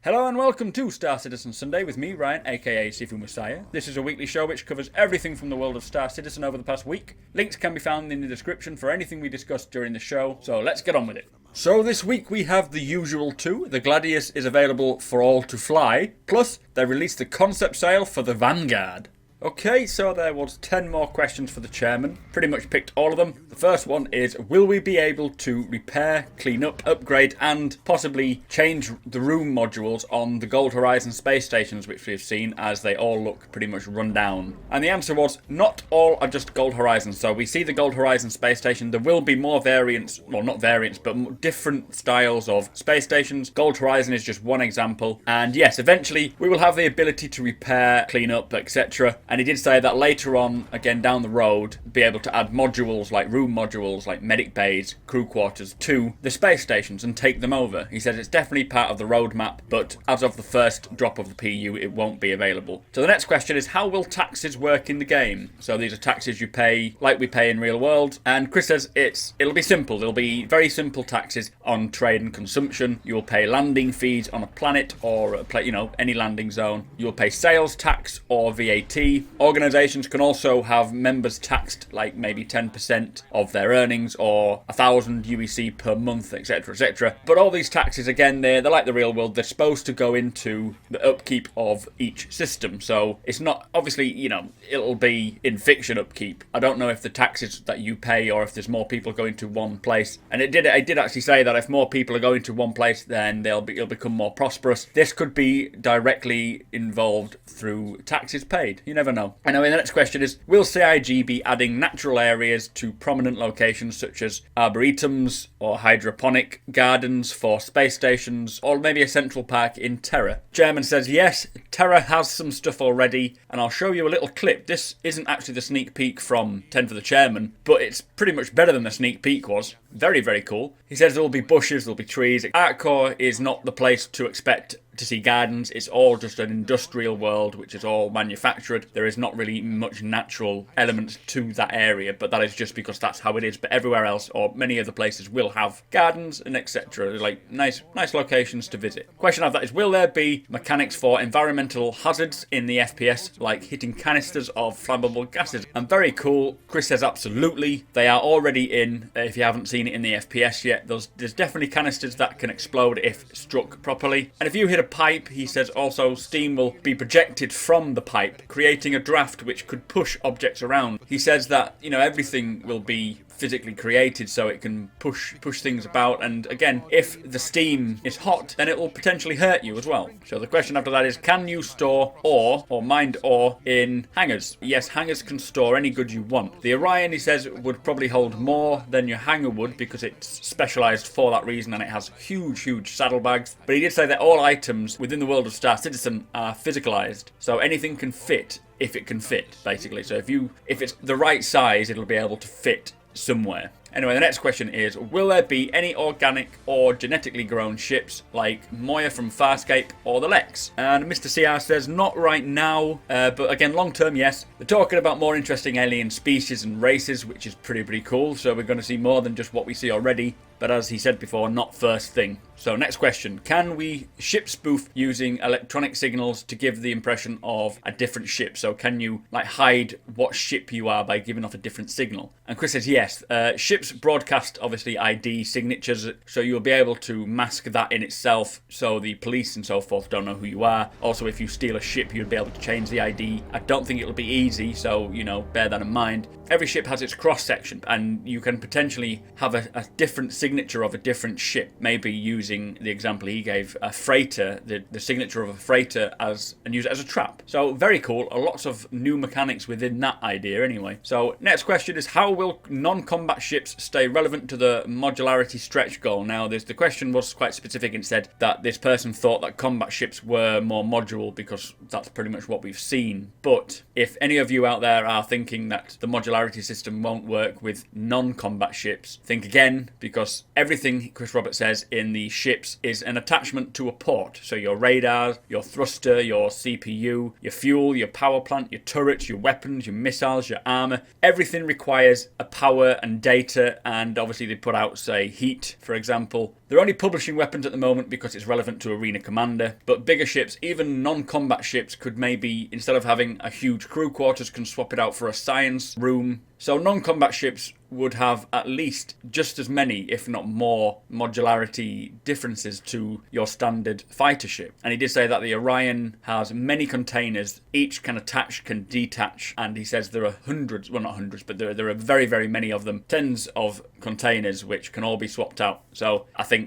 Hello and welcome to Star Citizen Sunday with me, Ryan, aka Sifu Messiah. This is a weekly show which covers everything from the world of Star Citizen over the past week. Links can be found in the description for anything we discussed during the show, so let's get on with it. So this week we have the usual two. The Gladius is available for all to fly, plus they released the concept sale for the Vanguard. Okay, so there was 10 more questions for the chairman. Pretty much picked all of them. The first one is, will we be able to repair, clean up, upgrade and possibly change the room modules on the Gold Horizon space stations which we've seen, as they all look pretty much run down? And the answer was, not all are just Gold Horizon. So we see the Gold Horizon space station. There will be more variants, well not variants, but different styles of space stations. Gold Horizon is just one example. And yes, eventually we will have the ability to repair, clean up, etc. And he did say that later on, again down the road, be able to add modules like room modules, like medic bays, crew quarters to the space stations and take them over. He says it's definitely part of the roadmap, but as of the first drop of the PU, it won't be available. So the next question is, how will taxes work in the game? So these are taxes you pay like we pay in real world. And Chris says it'll be simple. There'll be very simple taxes on trade and consumption. You'll pay landing fees on a planet or any landing zone. You'll pay sales tax or VAT. Organizations can also have members taxed like maybe 10% of their earnings or 1,000 UEC per month, etc, etc. But all these taxes, again, they're like the real world. They're supposed to go into the upkeep of each system. So it's not, obviously, it'll be in fiction upkeep. I don't know if the taxes that you pay or if there's more people going to one place. And it did actually say that if more people are going to one place, then it'll become more prosperous. This could be directly involved through taxes paid. You never know. Anyway, the next question is, will CIG be adding natural areas to prominent locations such as arboretums or hydroponic gardens for space stations, or maybe a central park in Terra? Chairman says yes, Terra has some stuff already, and I'll show you a little clip. This isn't actually the sneak peek from 10 for the Chairman, but it's pretty much better than the sneak peek was. Very, very cool. He says there will be bushes, there'll be trees. Artcore is not the place to expect to see gardens. It's all just an industrial world which is all manufactured. There is not really much natural elements to that area, but that is just because that's how it is. But everywhere else, or many other places, will have gardens and etc, like nice locations to visit. Question of that is, will there be mechanics for environmental hazards in the FPS, like hitting canisters of flammable gases? And very cool. Chris says absolutely. They are already in, if you haven't seen it in the FPS yet, there's definitely canisters that can explode if struck properly. And if you hit a pipe, he says also steam will be projected from the pipe, creating a draft which could push objects around. He says that, everything will be physically created so it can push things about, and again, if the steam is hot, then it will potentially hurt you as well. So the question after that is, can you store ore or mined ore in hangars? Yes, hangars can store any goods you want. The Orion, he says, would probably hold more than your hangar would because it's specialized for that reason and it has huge saddlebags. But he did say that all items within the world of Star Citizen are physicalized, so anything can fit if it can fit, basically. So if it's the right size, it'll be able to fit somewhere. Anyway, the next question is, will there be any organic or genetically grown ships like Moya from Farscape or the Lex? And Mr. CR says not right now, but again, long term, yes. They're talking about more interesting alien species and races, which is pretty cool. So we're going to see more than just what we see already. But as he said before, not first thing. So next question, can we ship spoof using electronic signals to give the impression of a different ship? So can you hide what ship you are by giving off a different signal? And Chris says yes. Ships broadcast obviously ID signatures, so you'll be able to mask that in itself so the police and so forth don't know who you are. Also, if you steal a ship, you'll be able to change the ID. I don't think it'll be easy, so bear that in mind. Every ship has its cross section, and you can potentially have a different signature of a different ship, maybe using the example he gave, a freighter, the signature of a freighter, and use it as a trap. So very cool. Lots of new mechanics within that idea anyway. So next question is, how will non-combat ships stay relevant to the modularity stretch goal? Now the question was quite specific and said that this person thought that combat ships were more modular because that's pretty much what we've seen. But if any of you out there are thinking that the modularity system won't work with non-combat ships, think again, because everything, Chris Roberts says, in the ships is an attachment to a port. So your radar, your thruster, your CPU, your fuel, your power plant, your turrets, your weapons, your missiles, your armor, everything requires a power and data, and obviously they put out, say, heat, for example, They're only publishing weapons at the moment because it's relevant to Arena Commander, but bigger ships, even non-combat ships, could maybe, instead of having a huge crew quarters, can swap it out for a science room. So non-combat ships would have at least just as many, if not more, modularity differences to your standard fighter ship. And he did say that the Orion has many containers, each can attach, can detach, and he says there are hundreds, well not hundreds, but there are very, very many of them, tens of containers which can all be swapped out. So I think,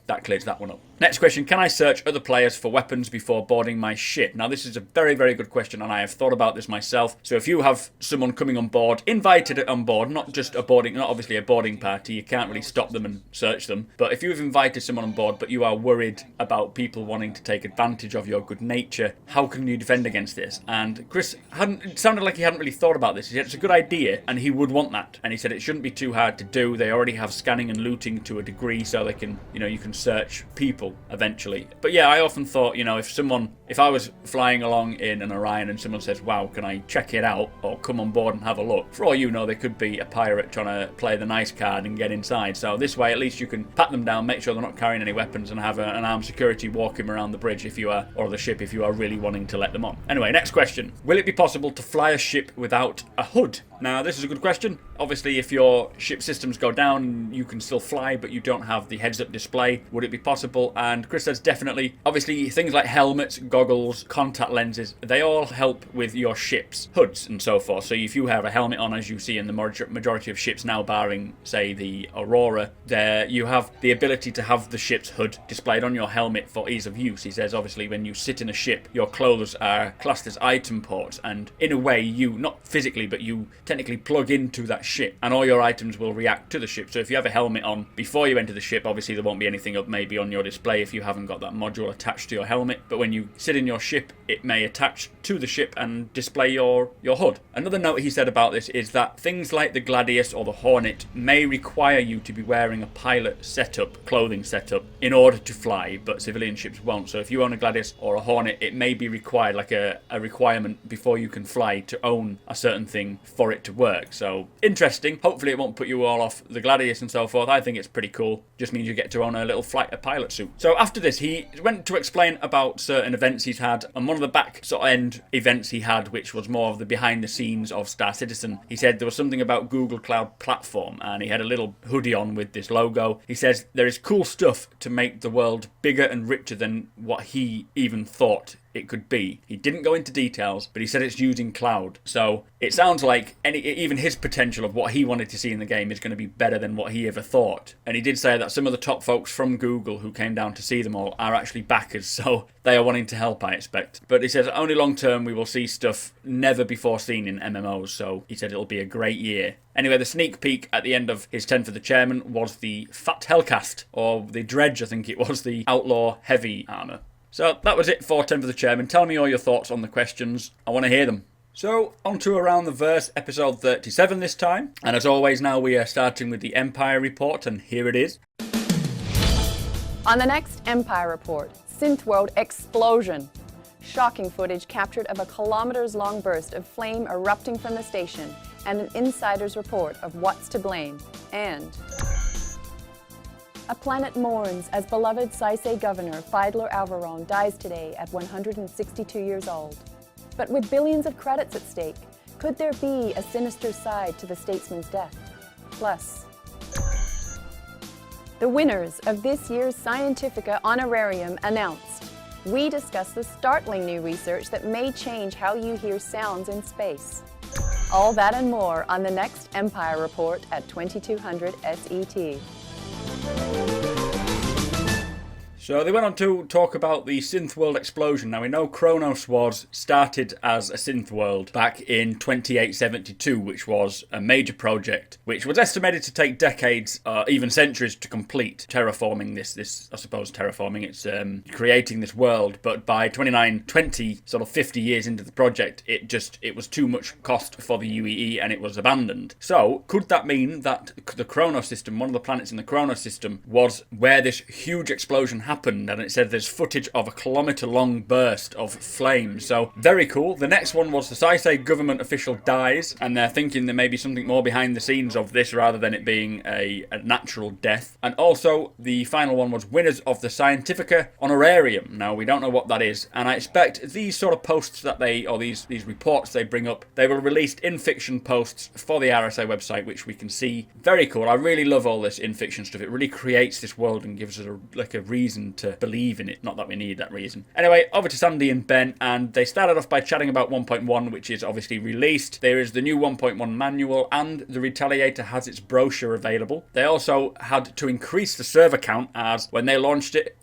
that clears that one up. Next question, can I search other players for weapons before boarding my ship? Now this is a very, very good question, and I have thought about this myself. So if you have someone coming on board, invited on board, not just a boarding, not obviously a boarding party, you can't really stop them and search them, but if you've invited someone on board but you are worried about people wanting to take advantage of your good nature, how can you defend against this? And Chris it sounded like he hadn't really thought about this. He said it's a good idea and he would want that, and he said it shouldn't be too hard to do. They already have scanning and looting to a degree, so they can, you can search people eventually. But yeah, I often thought, if I was flying along in an Orion and someone says, wow, can I check it out or come on board and have a look, for all you know, they could be a pirate trying to play the nice card and get inside. So this way at least you can pat them down, make sure they're not carrying any weapons, and have an armed security walking around the bridge or the ship if you are really wanting to let them on. Anyway, next question. Will it be possible to fly a ship without a hood? Now this is a good question. Obviously if your ship systems go down, you can still fly but you don't have the heads-up display. Would it be possible? And Chris says definitely. Obviously things like helmets, goggles, contact lenses, they all help with your ship's hoods and so forth. So if you have a helmet on, as you see in the majority of ships now, barring say the Aurora, there you have the ability to have the ship's hood displayed on your helmet for ease of use. He says obviously when you sit in a ship, your clothes are classed as item ports, and in a way you, not physically, but you technically plug into that ship and all your items will react to the ship. So if you have a helmet on before you enter the ship, obviously there won't be anything up maybe on your display if you haven't got that module attached to your helmet, but when you sit in your ship it may attach to the ship and display your hood. Another note he said about this is that things like the Gladius or the Hornet may require you to be wearing a pilot setup, clothing setup, in order to fly, but civilian ships won't. So if you own a Gladius or a Hornet, it may be required, like a requirement before you can fly, to own a certain thing for it to work. So interesting. Hopefully it won't put you all off the Gladius and so forth. I think it's pretty cool. Just means you get to own a pilot suit. So after this he went to explain about certain events he's had, and one of the back sort of end events he had, which was more of the behind the scenes of Star Citizen. He said there was something about Google Cloud Platform and he had a little hoodie on with this logo. He says there is cool stuff to make the world bigger and richer than what he even thought it could be. He didn't go into details, but he said it's using cloud. So it sounds like even his potential of what he wanted to see in the game is going to be better than what he ever thought. And he did say that some of the top folks from Google who came down to see them all are actually backers, so they are wanting to help, I expect. But he says only long term we will see stuff never before seen in MMOs, so he said it'll be a great year. Anyway, the sneak peek at the end of his 10 for the Chairman was the Fat Hellcast, or the Dredge, I think it was, the Outlaw Heavy Armour. So that was it for 10 for the Chairman. Tell me all your thoughts on the questions. I want to hear them. So, on to Around the Verse, episode 37 this time. And as always now we are starting with the Empire Report, and here it is. On the next Empire Report, Synth World explosion. Shocking footage captured of a kilometers-long burst of flame erupting from the station, and an insider's report of what's to blame. And a planet mourns as beloved Saisei governor Fiedler Alvaron dies today at 162 years old. But with billions of credits at stake, could there be a sinister side to the statesman's death? Plus, the winners of this year's Scientifica Honorarium announced. We discuss the startling new research that may change how you hear sounds in space. All that and more on the next Empire Report at 2200 SET. So they went on to talk about the synth world explosion. Now we know Kronos was started as a synth world back in 2872, which was a major project, which was estimated to take decades, even centuries to complete. Terraforming this, I suppose terraforming, it's creating this world. But by 2920, sort of 50 years into the project, it was too much cost for the UEE and it was abandoned. So could that mean that the Kronos system, one of the planets in the Kronos system, was where this huge explosion happened? happened, and it said there's footage of a kilometre-long burst of flames. So very cool. The next one was the Saisei government official dies, and they're thinking there may be something more behind the scenes of this rather than it being a natural death. And also the final one was winners of the Scientifica Honorarium. Now we don't know what that is, and I expect these sort of posts that these reports they bring up, they will release in-fiction posts for the RSA website, which we can see. Very cool. I really love all this in-fiction stuff. It really creates this world and gives us a reason to believe in it. Not that we need that reason. Anyway, over to Sandy and Ben, and they started off by chatting about 1.1, which is obviously released. There is the new 1.1 manual, and the Retaliator has its brochure available. They also had to increase the server count, as when they launched it,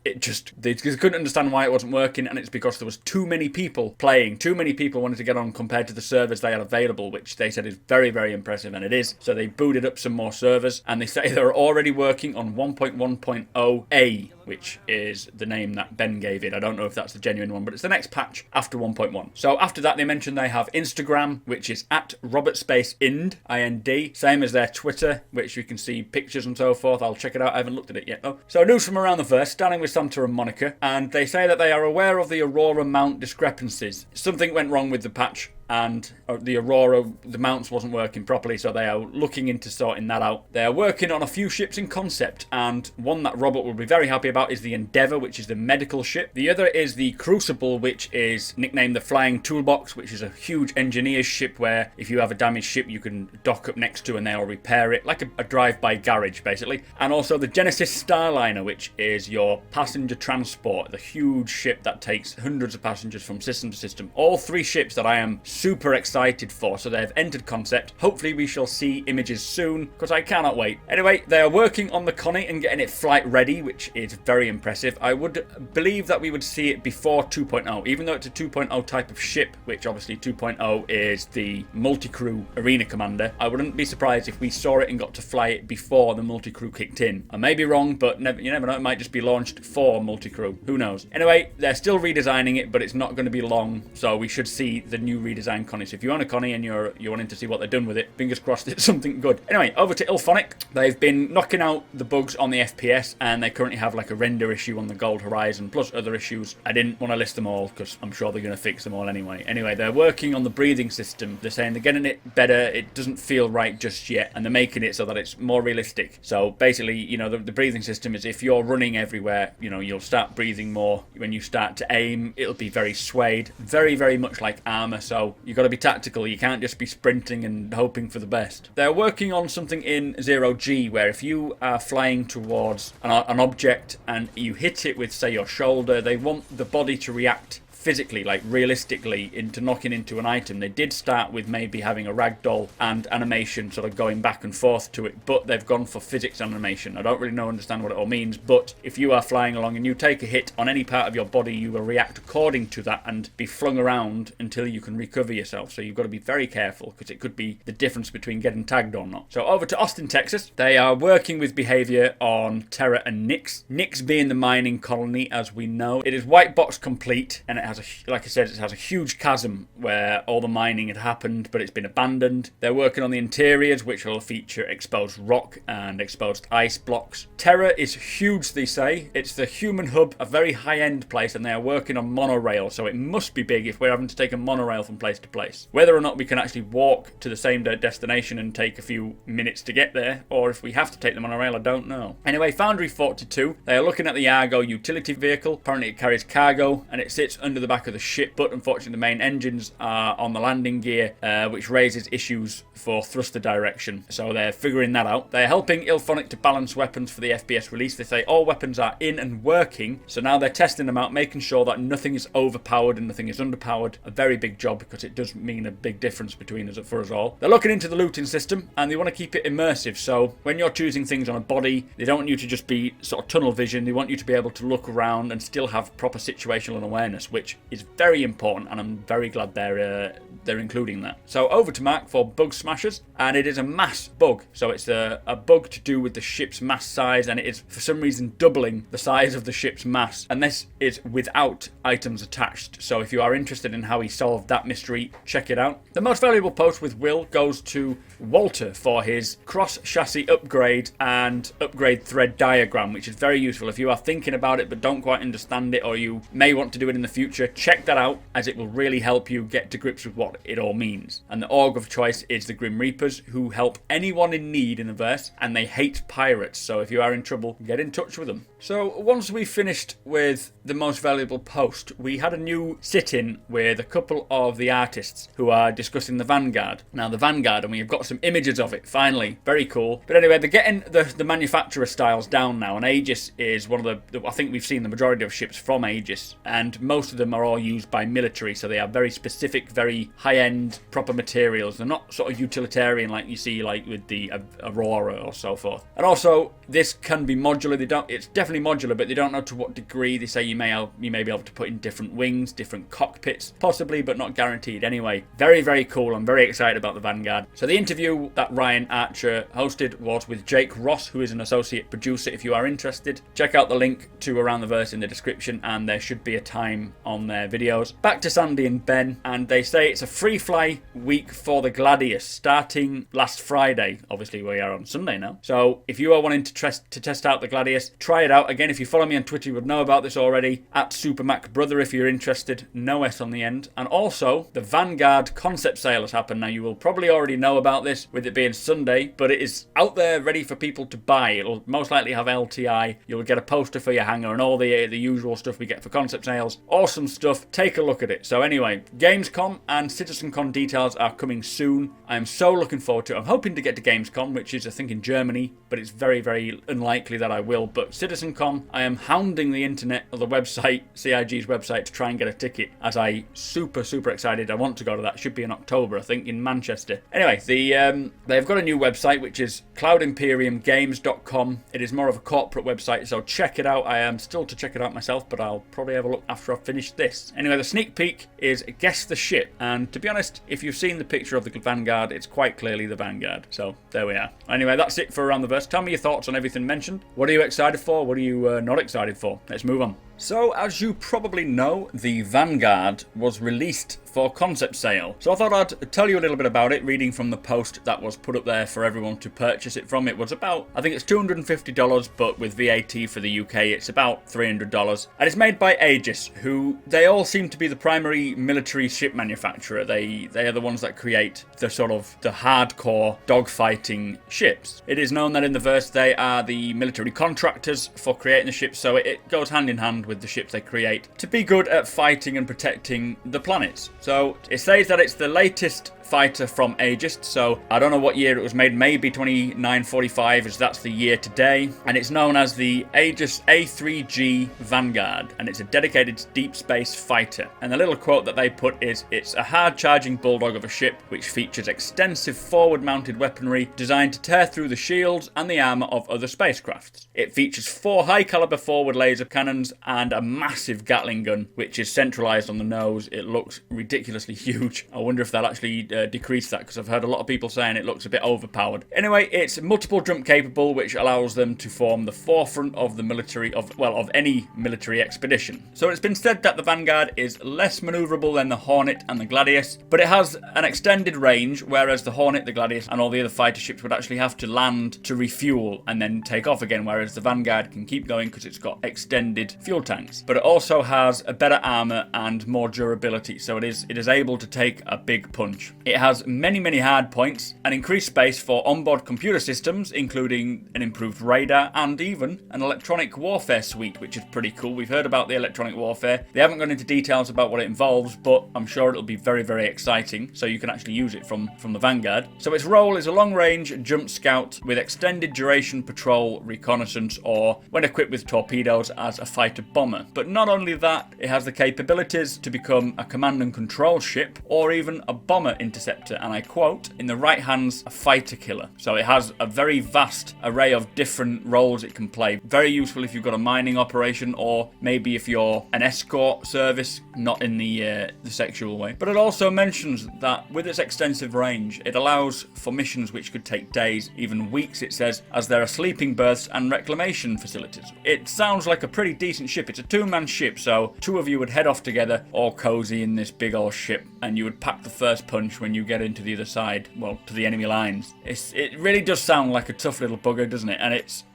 they couldn't understand why it wasn't working, and it's because there was too many people playing. Too many people wanted to get on compared to the servers they had available, which they said is very, very impressive, and it is. So they booted up some more servers, and they say they're already working on 1.1.0A, which is the name that Ben gave it. I don't know if that's the genuine one, but it's the next patch after 1.1. So after that, they mentioned they have Instagram, which is at RobertSpaceInd, I-N-D, same as their Twitter, which you can see pictures and so forth. I'll check it out. I haven't looked at it yet, though. So news from around the verse, starting with Santa and Monica, and they say that they are aware of the Aurora mount discrepancies. Something went wrong with the patch, and the Aurora, the mounts wasn't working properly, so they are looking into sorting that out. They are working on a few ships in concept, and one that Robert will be very happy about is the Endeavour, which is the medical ship. The other is the Crucible, which is nicknamed the Flying Toolbox, which is a huge engineer's ship where if you have a damaged ship you can dock up next to and they'll repair it, like a drive-by garage basically. And also the Genesis Starliner, which is your passenger transport, the huge ship that takes hundreds of passengers from system to system. All three ships that I am super excited for, so they've entered concept. Hopefully we shall see images soon, because I cannot wait. Anyway, they are working on the Connie and getting it flight ready, which is very impressive. I would believe that we would see it before 2.0, even though it's a 2.0 type of ship, which obviously 2.0 is the multi-crew arena commander. I wouldn't be surprised if we saw it and got to fly it before the multi-crew kicked in. I may be wrong, but you never know, it might just be launched for multi-crew. Who knows? Anyway, they're still redesigning it, but it's not going to be long, so we should see the new redesign Connie. So if you own a Connie and you're wanting to see what they're done with it, fingers crossed it's something good. Anyway, over to Ilphonic. They've been knocking out the bugs on the FPS, and they currently have like a render issue on the Gold Horizon, plus other issues. I didn't want to list them all because I'm sure they're going to fix them all anyway. Anyway, they're working on the breathing system. They're saying they're getting it better. It doesn't feel right just yet, and they're making it so that it's more realistic. So basically, you know, the breathing system is if you're running everywhere, you know, you'll start breathing more. When you start to aim, it'll be very swayed, very, very much like armor. So you've got to be tactical. You can't just be sprinting and hoping for the best. They're working on something in 0G where if you are flying towards an object and you hit it with, say, your shoulder, they want the body to react physically, like realistically, into knocking into an item. They did start with maybe having a ragdoll and animation sort of going back and forth to it, but they've gone for physics animation. I don't really understand what it all means, but if you are flying along and you take a hit on any part of your body, you will react according to that and be flung around until you can recover yourself. So you've got to be very careful, because it could be the difference between getting tagged or not. So over to Austin, Texas. They are working with behavior on Terra and Nyx. Nyx being the mining colony, as we know. It is white box complete, and it has like I said, it has a huge chasm where all the mining had happened, but it's been abandoned. They're working on the interiors, which will feature exposed rock and exposed ice blocks. Terra is huge, they say. It's the human hub, a very high-end place, and they are working on monorail, so it must be big if we're having to take a monorail from place to place. Whether or not we can actually walk to the same destination and take a few minutes to get there, or if we have to take the monorail, I don't know. Anyway, Foundry 42, they are looking at the Argo utility vehicle. Apparently it carries cargo, and it sits under the back of the ship, but unfortunately the main engines are on the landing gear, which raises issues for thruster direction, so they're figuring that out. They're helping Ilphonic to balance weapons for the FPS release. They say all weapons are in and working, so now they're testing them out, making sure that nothing is overpowered and nothing is underpowered. A very big job, because it does mean a big difference between us for us all. They're looking into the looting system, and they want to keep it immersive, so when you're choosing things on a body, they don't want you to just be sort of tunnel vision. They want you to be able to look around and still have proper situational awareness, which is very important, and I'm very glad they're they're including that. So over to Mark for Bug Smashers, and it is a mass bug. So it's a bug to do with the ship's mass size, and it is for some reason doubling the size of the ship's mass, and this is without items attached. So if you are interested in how he solved that mystery, check it out. The most valuable post with Will goes to Walter for his cross chassis upgrade and upgrade thread diagram, which is very useful if you are thinking about it but don't quite understand it, or you may want to do it in the future. Check that out, as it will really help you get to grips with what it all means. And the org of choice is the Grim Reapers, who help anyone in need in the verse, and they hate pirates, so if you are in trouble, get in touch with them. So once we finished with the most valuable post, we had a new sit-in with a couple of the artists who are discussing the Vanguard. Now the Vanguard, and we've got some images of it, finally. Very cool. But anyway, they're getting the manufacturer styles down now, and Aegis is one of the I think we've seen the majority of ships from Aegis, and most of them are all used by military, so they are very specific, very high-end, proper materials. They're not sort of utilitarian like you see like with the Aurora or so forth. And also, this can be modular. It's definitely modular, but they don't know to what degree. They say you may be able to put in different wings, different cockpits, possibly, but not guaranteed. Anyway, very, very cool. I'm very excited about the Vanguard. So the interview that Ryan Archer hosted was with Jake Ross, who is an associate producer. If you are interested, check out the link to Around the Verse in the description, and there should be a time on their videos. Back to Sandy and Ben, and they say it's a free fly week for the Gladius, starting last Friday. Obviously, we are on Sunday now. So if you are wanting to test out the Gladius, try it out. Again, if you follow me on Twitter, you would know about this already. At SuperMacBrother if you're interested. No S on the end. And also, the Vanguard concept sale has happened. Now, you will probably already know about this with it being Sunday, but it is out there ready for people to buy. It'll most likely have LTI. You'll get a poster for your hanger and all the usual stuff we get for concept sales. Awesome stuff. Take a look at it. So anyway, Gamescom and CitizenCon details are coming soon. I am so looking forward to it. I'm hoping to get to Gamescom, which is I think in Germany, but it's very, very unlikely that I will. But CitizenCon, I am hounding the internet or the website, CIG's website, to try and get a ticket, as I super excited. I want to go to that. Should be in October, I think, in Manchester. Anyway, they've got a new website, which is cloudimperiumgames.com. It is more of a corporate website, so check it out. I am still to check it out myself, but I'll probably have a look after I've finished this. Anyway, the sneak peek is Guess the Ship, and to be honest, if you've seen the picture of the Vanguard, it's quite clearly the Vanguard. So there we are. Anyway, that's it for Around the Verse. Tell me your thoughts on everything mentioned. What are you excited for? What are you not excited for? Let's move on. So, as you probably know, the Vanguard was released for concept sale. So I thought I'd tell you a little bit about it, reading from the post that was put up there for everyone to purchase it from. It was about, I think it's $250, but with VAT for the UK, it's about $300. And it's made by Aegis, who, they all seem to be the primary military ship manufacturer. They are the ones that create the sort of the hardcore dogfighting ships. It is known that in the verse they are the military contractors for creating the ships, so it goes hand in hand with the ships they create to be good at fighting and protecting the planets. So it says that it's the latest fighter from Aegis, so I don't know what year it was made, maybe 2945, as that's the year today, and it's known as the Aegis A3G Vanguard, and it's a dedicated deep space fighter. And the little quote that they put is, it's a hard-charging bulldog of a ship which features extensive forward-mounted weaponry designed to tear through the shields and the armour of other spacecrafts. It features 4 high-caliber forward laser cannons and a massive Gatling gun, which is centralised on the nose. It looks ridiculously huge. I wonder if they'll actually decrease that, because I've heard a lot of people saying it looks a bit overpowered. Anyway, it's multiple jump capable, which allows them to form the forefront of the military, of any military expedition. So it's been said that the Vanguard is less manoeuvrable than the Hornet and the Gladius, but it has an extended range, whereas the Hornet, the Gladius, and all the other fighter ships would actually have to land to refuel and then take off again, whereas the Vanguard can keep going because it's got extended fuel tanks. But it also has a better armour and more durability, so it is able to take a big punch. It has many hard points, an increased space for onboard computer systems, including an improved radar and even an electronic warfare suite, which is pretty cool. We've heard about the electronic warfare. They haven't gone into details about what it involves, but I'm sure it'll be very exciting, so you can actually use it from the Vanguard. So its role is a long-range jump scout with extended duration patrol, reconnaissance, or when equipped with torpedoes as a fighter bomber. But not only that, it has the capabilities to become a command and control ship or even a bomber interceptor, and I quote, "in the right hands, a fighter killer." So it has a very vast array of different roles it can play. Very useful if you've got a mining operation, or maybe if you're an escort service, not in the sexual way. But it also mentions that with its extensive range, it allows for missions which could take days, even weeks, it says, as there are sleeping berths and reclamation facilities. It sounds like a pretty decent ship. It's a two-man ship, so two of you would head off together, all cozy in this big old ship, and you would pack the first punch when you get into the other side, well, to the enemy lines. It really does sound like a tough little bugger, doesn't it?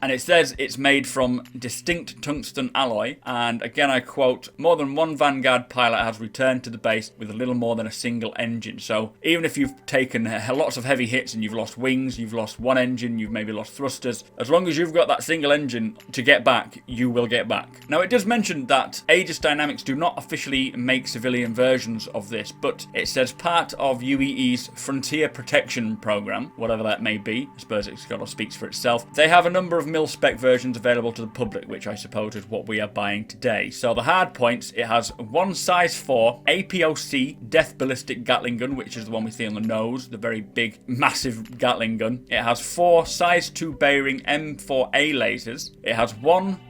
And it says it's made from distinct tungsten alloy, and again I quote, "more than one Vanguard pilot has returned to the base with a little more than a single engine." So even if you've taken lots of heavy hits and you've lost wings, you've lost one engine, you've maybe lost thrusters, as long as you've got that single engine to get back, you will get back. Now it does mention that Aegis Dynamics do not officially make civilian versions of this, but it says part of UEE's Frontier Protection Program, whatever that may be. I suppose it sort of speaks for itself. They have a number of mil-spec versions available to the public, which I suppose is what we are buying today. So the hard points, it has one size 4 APOC Death Ballistic Gatling Gun, which is the one we see on the nose, the very big, massive Gatling gun. It has 4 size 2 Bearing M4A lasers. It has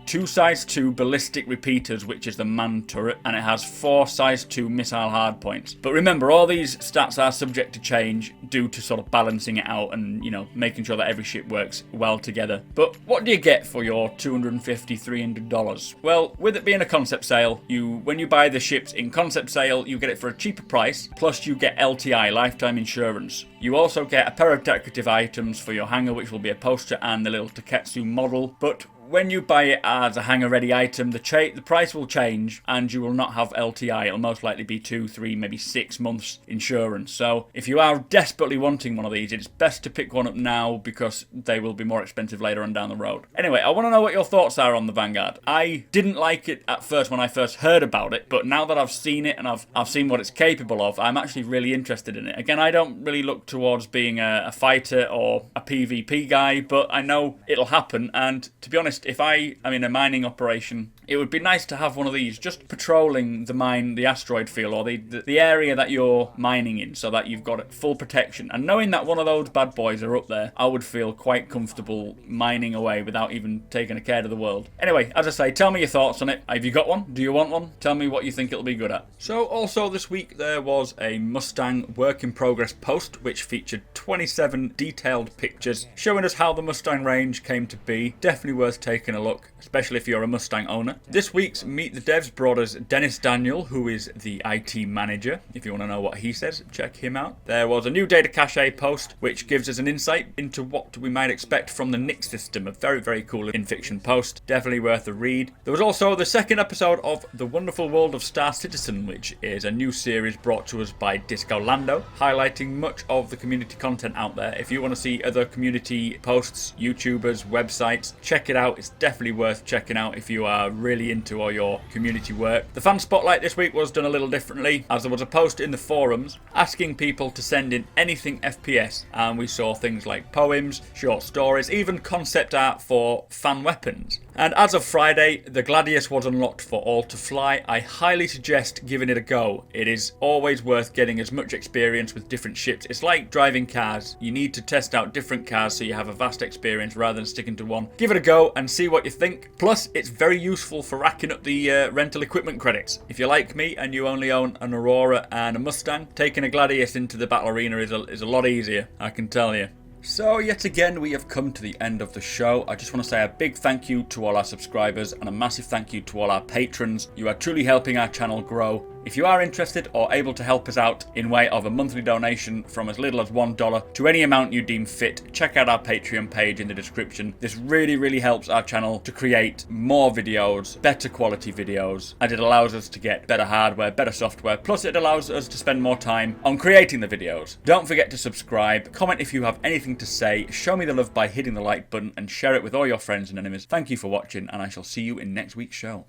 2 size 2 ballistic repeaters, which is the man turret, and it has 4 size 2 missile hardpoints. But remember, all these stats are subject to change due to sort of balancing it out and, you know, making sure that every ship works well together. But what do you get for your $250, $300? Well, with it being a concept sale, when you buy the ships in concept sale, you get it for a cheaper price, plus you get LTI, lifetime insurance. You also get a pair of decorative items for your hangar, which will be a poster and the little Taketsu model. But when you buy it as a hangar-ready item, the price will change and you will not have LTI. It'll most likely be 2, 3, maybe 6 months insurance. So if you are desperately wanting one of these, it's best to pick one up now because they will be more expensive later on down the road. Anyway, I want to know what your thoughts are on the Vanguard. I didn't like it at first when I first heard about it, but now that I've seen it and I've seen what it's capable of, I'm actually really interested in it. Again, I don't really look towards being a fighter or a PvP guy, but I know it'll happen, and to be honest, if I'm in a mining operation, it would be nice to have one of these just patrolling the asteroid field or the area that you're mining in, so that you've got full protection. And knowing that one of those bad boys are up there, I would feel quite comfortable mining away without even taking a care to the world. Anyway, as I say, tell me your thoughts on it. Have you got one? Do you want one? Tell me what you think it'll be good at. So also this week there was a Mustang work in progress post which featured 27 detailed pictures showing us how the Mustang range came to be. Definitely worth taking a look, especially if you're a Mustang owner. This week's Meet the Devs brought us Dennis Daniel, who is the IT manager. If you want to know what he says, check him out. There was a new data cache post, which gives us an insight into what we might expect from the Nick system. A very, very cool in-fiction post. Definitely worth a read. There was also the second episode of The Wonderful World of Star Citizen, which is a new series brought to us by Disco Lando, highlighting much of the community content out there. If you want to see other community posts, YouTubers, websites, check it out. It's definitely worth checking out if you are really into all your community work. The fan spotlight this week was done a little differently, as there was a post in the forums asking people to send in anything FPS, and we saw things like poems, short stories, even concept art for fan weapons. And as of Friday, the Gladius was unlocked for all to fly. I highly suggest giving it a go. It is always worth getting as much experience with different ships. It's like driving cars. You need to test out different cars so you have a vast experience rather than sticking to one. Give it a go and see what you think. Plus, it's very useful for racking up the rental equipment credits. If you're like me and you only own an Aurora and a Mustang, taking a Gladius into the battle arena is a lot easier, I can tell you. So yet again we have come to the end of the show. I just want to say a big thank you to all our subscribers and a massive thank you to all our patrons. You are truly helping our channel grow. If you are interested or able to help us out in way of a monthly donation from as little as $1 to any amount you deem fit, check out our Patreon page in the description. This really helps our channel to create more videos, better quality videos, and it allows us to get better hardware, better software, plus it allows us to spend more time on creating the videos. Don't forget to subscribe, comment if you have anything to say, show me the love by hitting the like button, and share it with all your friends and enemies. Thank you for watching, and I shall see you in next week's show.